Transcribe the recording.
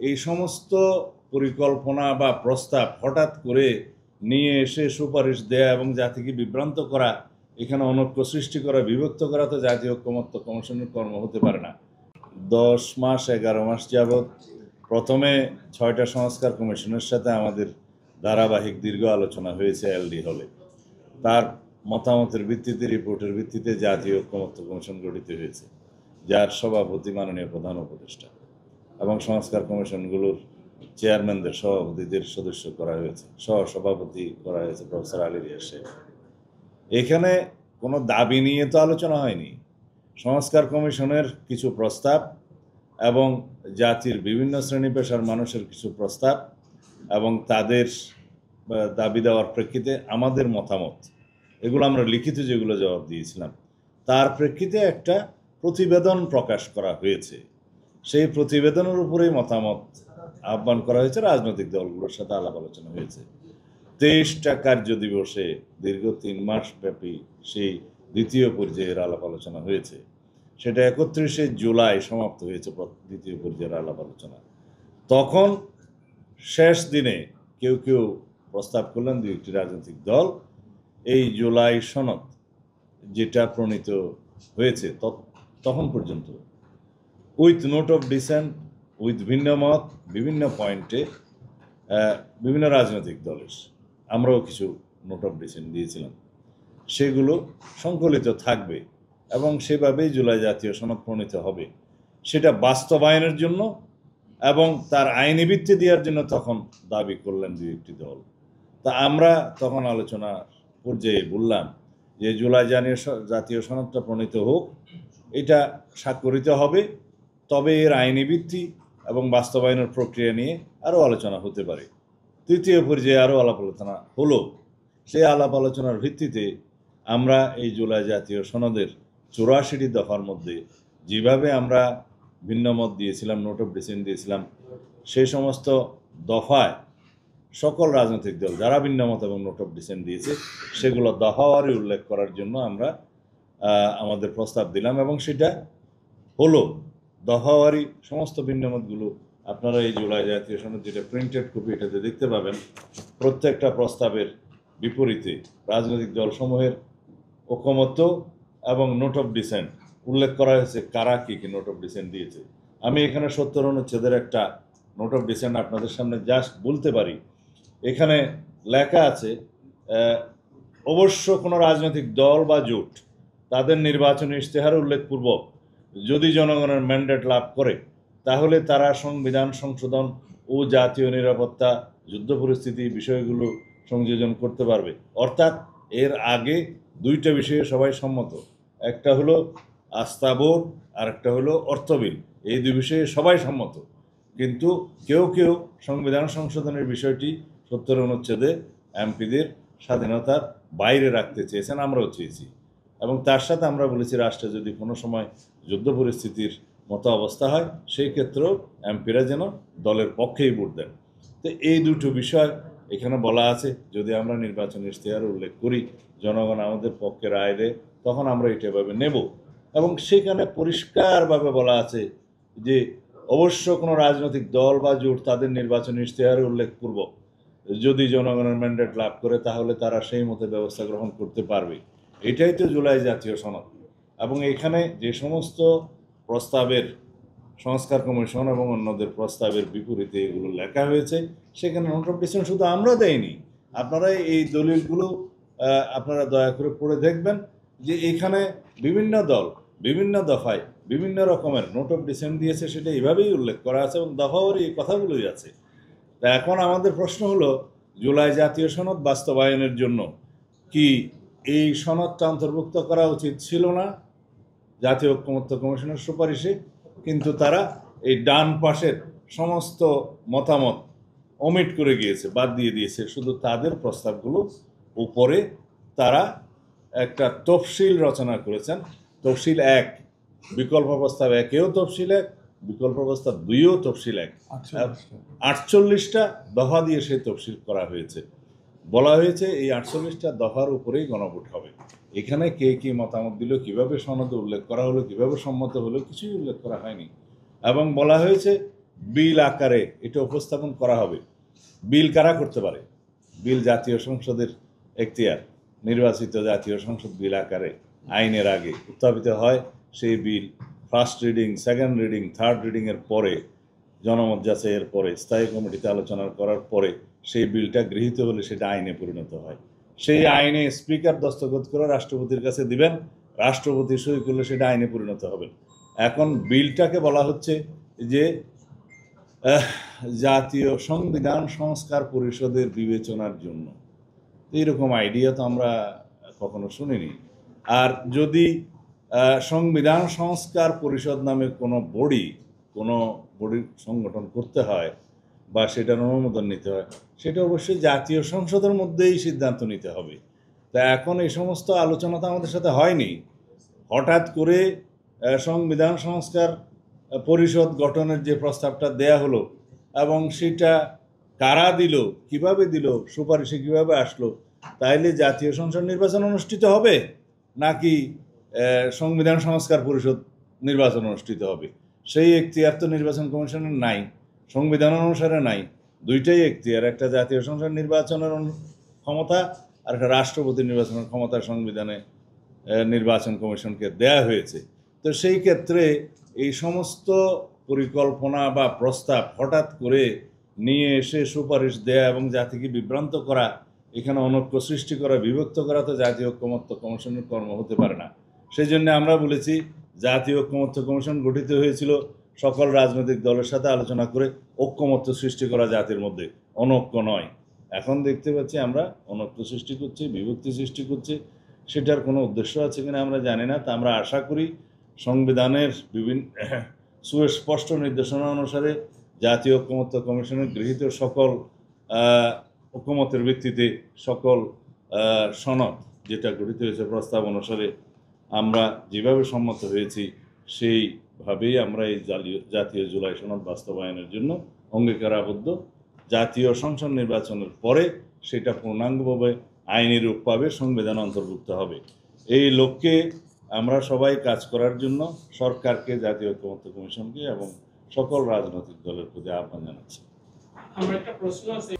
এই সমস্ত পরিকল্পনা বা প্রস্তাব হঠাৎ করে নিয়ে এসে সুপারিশ দেয়া এবং জাতিকে বিভ্রান্ত করা, এখানে অনৈক্য সৃষ্টি করা, বিভক্ত করা তো জাতীয় ঐকমত্য কমিশনের কর্ম হতে পারে না। 10 মাস 11 মাস যাবৎ প্রথমে 6টা সংস্কার কমিশনের সাথে আমাদের ধারাবাহিক দীর্ঘ আলোচনা হয়েছে এলডি হলে। তার মতামতের ভিত্তিতে, রিপোর্টের ভিত্তিতে জাতীয় ঐকমত্য কমিশন গঠিত হয়েছে, যার সভাপতি মাননীয় প্রধান উপদেষ্টা, এবং সংস্কার কমিশনগুলোর চেয়ারম্যানদের, সভাপতিদের সদস্য করা হয়েছে, সভাপতি করা হয়েছে প্রফেসর আলী রিয়াজ সাহেব। এখানে কোনো দাবি নিয়ে তো আলোচনা হয়নি। সংস্কার কমিশনের কিছু প্রস্তাব এবং জাতির বিভিন্ন শ্রেণী পেশার মানুষের কিছু প্রস্তাব এবং তাদের দাবি দেওয়ার প্রেক্ষিতে আমাদের মতামত, এগুলো আমরা লিখিত যেগুলো জবাব দিয়েছিলাম, তার প্রেক্ষিতে একটা প্রতিবেদন প্রকাশ করা হয়েছে। সেই প্রতিবেদনের উপরেই মতামত আহ্বান করা হয়েছে, রাজনৈতিক দলগুলোর সাথে আলাপ আলোচনা হয়েছে। 23টা কার্য দিবসে দীর্ঘ 3 মাস ব্যাপী সেই দ্বিতীয় পর্যায়ের আলাপ আলোচনা হয়েছে। সেটা 31শে জুলাই সমাপ্ত হয়েছে দ্বিতীয় পর্যায়ের আলাপ আলোচনা। তখন শেষ দিনে কেউ কেউ প্রস্তাব করলেন, 2টি রাজনৈতিক দল, এই জুলাই সনদ যেটা প্রণীত হয়েছে তখন পর্যন্ত with note of dissent, with ভিন্ন মত, বিভিন্ন পয়েন্টে বিভিন্ন রাজনৈতিক দলের, আমরাও কিছু নোট অফ ডিসেন্ট দিয়েছিলাম, সেগুলো সংকলিত থাকবে এবং সেভাবেই জুলাই জাতীয় সনদ প্রণীত হবে। সেটা বাস্তবায়নের জন্য এবং তার আইনি ভিত্তি দেওয়ার জন্য তখন দাবি করলেন 2-1টি দল। তা আমরা তখন আলোচনা পর্যায়ে বললাম যে জুলাই জাতীয় সনদটা প্রণীত হোক, এটা স্বাক্ষরিত হবে, তবে এর আইনি ভিত্তি এবং বাস্তবায়নের প্রক্রিয়া নিয়ে আরও আলোচনা হতে পারে। তৃতীয় পর্যায়ে আরও আলাপ আলোচনা হলো। সেই আলাপ আলোচনার ভিত্তিতে আমরা এই জুলাই জাতীয় সনদের 84টি দফার মধ্যে যেভাবে আমরা ভিন্নমত দিয়েছিলাম, নোট অফ ডিসেন্ট দিয়েছিলাম, সেই সমস্ত দফায় সকল রাজনৈতিক দল যারা ভিন্নমত এবং নোট অফ ডিসেন্ট দিয়েছে সেগুলো দফাওয়ারি উল্লেখ করার জন্য আমরা আমাদের প্রস্তাব দিলাম এবং সেটা হলো। দফাওয়ারি সমস্ত ভিন্নমতগুলো আপনারা এই জুলাই জাতীয় সনদ যেটা প্রিন্টেড কপি, এটাতে দেখতে পাবেন। প্রত্যেকটা প্রস্তাবের বিপরীতে রাজনৈতিক দলসমূহের ঐকমত্য এবং নোট অফ ডিসেন্ট উল্লেখ করা হয়েছে, কারা কী কী নোট অফ ডিসেন্ট দিয়েছে। আমি এখানে 70 অনুচ্ছেদের একটা নোট অফ ডিসেন্ট আপনাদের সামনে জাস্ট বলতে পারি। এখানে লেখা আছে, অবশ্য কোনো রাজনৈতিক দল বা জোট তাদের নির্বাচনী ইশতেহার উল্লেখপূর্বক যদি জনগণের ম্যান্ডেট লাভ করে, তাহলে তারা সংবিধান সংশোধন ও জাতীয় নিরাপত্তা, যুদ্ধ পরিস্থিতি বিষয়গুলো সংযোজন করতে পারবে। অর্থাৎ এর আগে 2টা বিষয়ে সবাই সম্মত, একটা হলো আস্থা ভোট আর একটা হলো অর্থ বিল। এই 2 বিষয়ে সবাই সম্মত, কিন্তু কেউ কেউ সংবিধান সংশোধনের বিষয়টি 70 অনুচ্ছেদে এমপিদের স্বাধীনতার বাইরে রাখতে চেয়েছেন, আমরাও চেয়েছি। এবং তার সাথে আমরা বলেছি, রাষ্ট্রে যদি কোনো সময় যুদ্ধ পরিস্থিতির মতো অবস্থা হয়, সেই ক্ষেত্রেও এমপিরা যেন দলের পক্ষেই ভোট দেন। তো এই 2টো বিষয় এখানে বলা আছে। যদি আমরা নির্বাচনী ইশতেহার উল্লেখ করি, জনগণ আমাদের পক্ষে রায় দেয়, তখন আমরা এটা এভাবে নেব। এবং সেখানে পরিষ্কারভাবে বলা আছে যে অবশ্য কোনো রাজনৈতিক দল বা জোট তাদের নির্বাচনী ইশতেহারে উল্লেখপূর্বক যদি জনগণের ম্যান্ডেট লাভ করে, তাহলে তারা সেই মতো ব্যবস্থা গ্রহণ করতে পারবে। এটাই তো জুলাই জাতীয় সনদ। এবং এখানে যে সমস্ত প্রস্তাবের সংস্কার কমিশন এবং অন্যদের প্রস্তাবের বিপরীতে এগুলো লেখা হয়েছে, সেখানে নোট অফ ডিসেন্ট শুধু আমরা দেইনি, আপনারা এই দলিলগুলো আপনারা দয়া করে পড়ে দেখবেন যে এখানে বিভিন্ন দল বিভিন্ন দফায় বিভিন্ন রকমের নোট অফ ডিসেন্ট দিয়েছে, সেটা এইভাবেই উল্লেখ করা আছে এবং দফাওয়ারি এই কথাগুলোই আছে। তা এখন আমাদের প্রশ্ন হলো, জুলাই জাতীয় সনদ বাস্তবায়নের জন্য কি এই সনদটা অন্তর্ভুক্ত করা উচিত ছিল না জাতীয় ঐকমত্য কমিশনের সুপারিশে? কিন্তু তারা এই ডান পাশের সমস্ত মতামত ওমিট করে গিয়েছে, বাদ দিয়ে দিয়েছে। শুধু তাদের প্রস্তাবগুলো উপরে তারা একটা তফসিল রচনা করেছেন। তফসিল 1, বিকল্প প্রস্তাব 1-এও তফসিল 1, বিকল্প প্রস্তাব 2-এও তফসিল 1, 48টা দফা দিয়ে সেই তফসিল করা হয়েছে। বলা হয়েছে এই 48টা দফার উপরেই গণভোট হবে। এখানে কে কী মতামত দিল, কীভাবে সনদে উল্লেখ করা হলো, কীভাবে সম্মত হলো, কিছুই উল্লেখ করা হয়নি। এবং বলা হয়েছে বিল আকারে এটা উপস্থাপন করা হবে। বিল কারা করতে পারে? বিল জাতীয় সংসদের এখতিয়ার। নির্বাচিত জাতীয় সংসদ বিল আকারে আইনের আগে উত্থাপিত হয়। সেই bill first reading, second reading, third রিডিংয়ের পরে, জনমত যাচাইয়ের পরে, স্থায়ী কমিটিতে আলোচনা করার পরে সেই বিলটা গৃহীত হলে সেটা আইনে পরিণত হয়। সেই আইনে স্পিকার দস্তখত করে রাষ্ট্রপতির কাছে দিবেন, রাষ্ট্রপতি সই করলে সেটা আইনে পরিণত হবে। এখন বিলটাকে বলা হচ্ছে যে জাতীয় সংবিধান সংস্কার পরিষদের বিবেচনার জন্য। এইরকম আইডিয়া তো আমরা কখনো শুনিনি। আর যদি সংবিধান সংস্কার পরিষদ নামে কোনো বডি সংগঠন করতে হয় বা সেটার অনুমোদন নিতে হয়, সেটা অবশ্যই জাতীয় সংসদের মধ্যেই সিদ্ধান্ত নিতে হবে। তা এখন এই সমস্ত আলোচনা তো আমাদের সাথে হয়নি। হঠাৎ করে সংবিধান সংস্কার পরিষদ গঠনের যে প্রস্তাবটা দেয়া হলো এবং সেটা কারা দিল, কিভাবে দিল, সুপারিশে কিভাবে আসলো, তাইলে জাতীয় সংসদ নির্বাচন অনুষ্ঠিত হবে নাকি সংবিধান সংস্কার পরিষদ নির্বাচন অনুষ্ঠিত হবে? সেই এখতিয়ার তো নির্বাচন কমিশনের নাই, সংবিধান অনুসারে নাই। দুইটাই এখতিয়ার, একটা জাতীয় সংসদ নির্বাচনের ক্ষমতা আর একটা রাষ্ট্রপতি নির্বাচনের ক্ষমতা সংবিধানে নির্বাচন কমিশনকে দেয়া হয়েছে। তো সেই ক্ষেত্রে এই সমস্ত পরিকল্পনা বা প্রস্তাব হঠাৎ করে নিয়ে এসে সুপারিশ দেয়া এবং জাতিকে বিভ্রান্ত করা, এখানে অনৈক্য সৃষ্টি করা, বিভক্ত করা তো জাতীয় ঐক্যমত্য কমিশনের কর্ম হতে পারে না। সেই জন্য আমরা বলেছি জাতীয় ঐক্যমত্য কমিশন গঠিত হয়েছিল সকল রাজনৈতিক দলের সাথে আলোচনা করে ঐক্যমত্য সৃষ্টি করা জাতির মধ্যে, অনৈক্য নয়। এখন দেখতে পাচ্ছি আমরা অনৈক্য সৃষ্টি করছি, বিভক্তি সৃষ্টি করছি। সেটার কোনো উদ্দেশ্য আছে কিনা আমরা জানি না। তা আমরা আশা করি সংবিধানের বিভিন্ন সুস্পষ্ট নির্দেশনা অনুসারে জাতীয় ঐক্যমত্য কমিশনের গৃহীত সকল ঐক্যমতের ভিত্তিতে সকল সনদ যেটা গঠিত হয়েছে প্রস্তাব অনুসারে আমরা যেভাবে সম্মত হয়েছি সেইভাবেই আমরা এই জাতীয় জুলাই সনদ বাস্তবায়নের জন্য অঙ্গীকারাবদ্ধ। জাতীয় সংসদ নির্বাচনের পরে সেটা পূর্ণাঙ্গভাবে আইনি রূপ পাবে, সংবিধান অন্তর্ভুক্ত হবে। এই লক্ষ্যে আমরা সবাই কাজ করার জন্য সরকারকে, জাতীয় ঐক্যমত্য কমিশনকে এবং সকল রাজনৈতিক দলের প্রতি আহ্বান জানাচ্ছি। আমার একটা প্রশ্ন আছে।